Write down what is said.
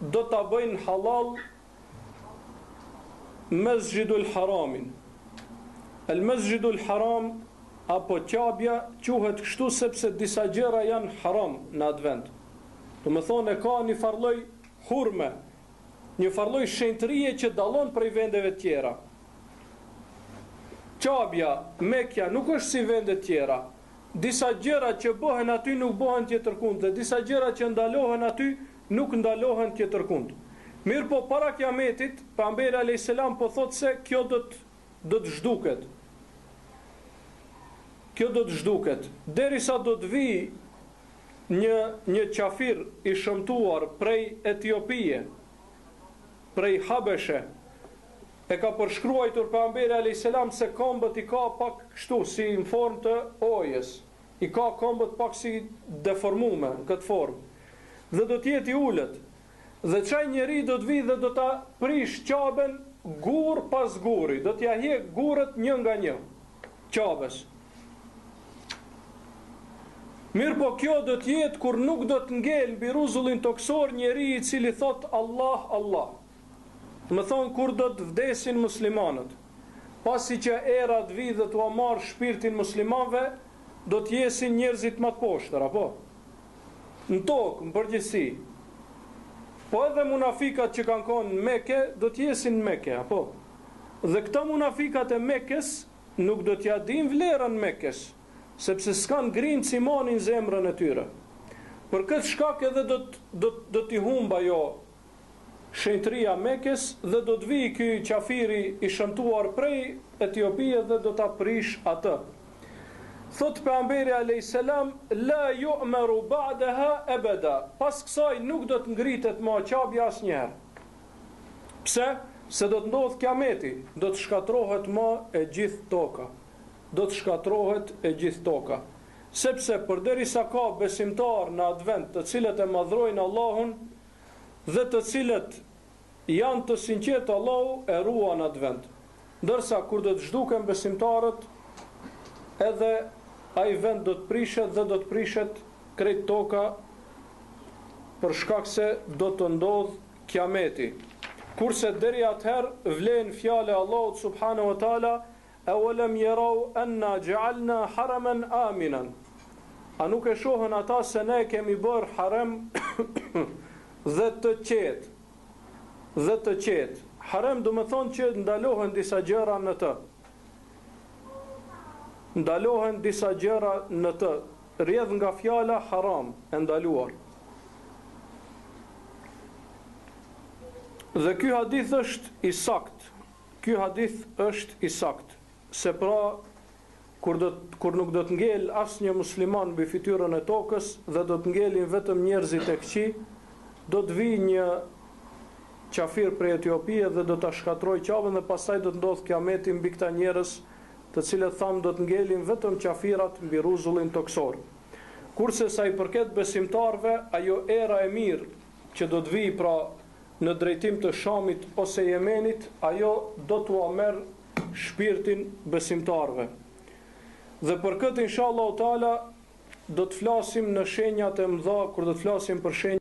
do ta bëjnë halal Mesjidul Haramin. El Mesjidul Haram apo Qabja quhet kështu sepse disa gjëra janë haram në atë vend. Do të thonë ka një farlloj hurme, një farlloj shenjtërie që dallon prej vendeve të tjera. Qabja, Mekja nuk është si vende të tjera. Disa gjëra që bëhen aty nuk bëhen tjetër kund, dhe disa gjëra që ndalohen aty nuk ndalohen tjetër kund. Mirë po para kiametit, pejgamberi alayhis salam po thotë se kjo do të zhduket. Kjo do të zhduket, derisa do të vi një qafir i shëmtuar prej Etiopie, prej Habeshe. E ka përshkruajtur pejgamberi alayhis salam se kombët i ka pak kështu si në formë të ojës. I ka kombët pak si deformume në këtë formë. Dhe do të jetë i ulët. Dhe çaj njeri do të vi dhe do ta prish Qaben gur pas guri, do t'ja hjek gurët një nga një Qabes. Mirë po kjo do t'jetë kur nuk do t'ngel mbi rrezullin toksor njeri i cili thot Allah, Allah. Më thonë kur do të vdesin muslimanët, pasi që era të vi dhe t'ua marrë shpirtin muslimanëve, do t'jesin njerëzit më të poshtër, apo? Në tokë, në përgjithësi. Po edhe munafikat që kanë qenë në Mekë do të jesin në Mekë, apo? Dhe këta munafikat e Mekës nuk do t'ja din vlerën e Mekës, sepse s'kan grinë imanin zemrën e tyre. Për këtë shkak edhe do t'i humba jo shenjtëria Mekës dhe do të vi ky qafiri i shëmtuar prej Etiopie dhe do ta prish atë. Thot pejgamberi alayhis salam la yu'maru ba'daha abada. Pas kësaj nuk do të ngritet më Qabja asnjëherë. Pse? Se do të ndodh kiameti, do të shkatrohet më e gjithë toka. Do të shkatrohet e gjithë toka. Sepse përderisa ka besimtar në atë vend, të cilët e madhrojnë Allahun dhe të cilët janë të sinqertë Allahu e ruan atë vend. Ndërsa kur do të zhduken besimtarët, edhe ai vend do të prishet dhe do të prishet krejt toka për shkak se do të ndodh kiameti. Kurse deri atëherë vlen fjala e Allahut subhanahu wa taala, awalam yarau anna ja'alna haraman aminan. A nuk e shohën ata se ne kemi bërë harem dhe të qetë. Dhe të qetë. Harem do të thonë që ndalohen disa gjëra në të. Ndalohen disa gjëra në të, rrjedh nga fjala haram, e ndaluar. Dhe ky hadith është i sakt. Ky hadith është i sakt, se pra kur nuk do të ngel asnjë musliman mbi fytyrën e tokës dhe do të ngelin vetëm njerëzit e këqij, do të vi një qafir prej Etiopie dhe do ta shkatrojë Qabën dhe pastaj do të ndodh kiameti mbi këta njerëz, të cilët thamë do të ngelin vetëm qafirat mbi rrezullin toksor. Kurse sa i përket besimtarve, ajo era e mirë që do të vi pra në drejtim të Shamit ose Jemenit, ajo do t'u merr shpirtin besimtarve. Dhe për këtë inshallah taala do të flasim në shenjat e mëdha, kur do të flasim për shenjat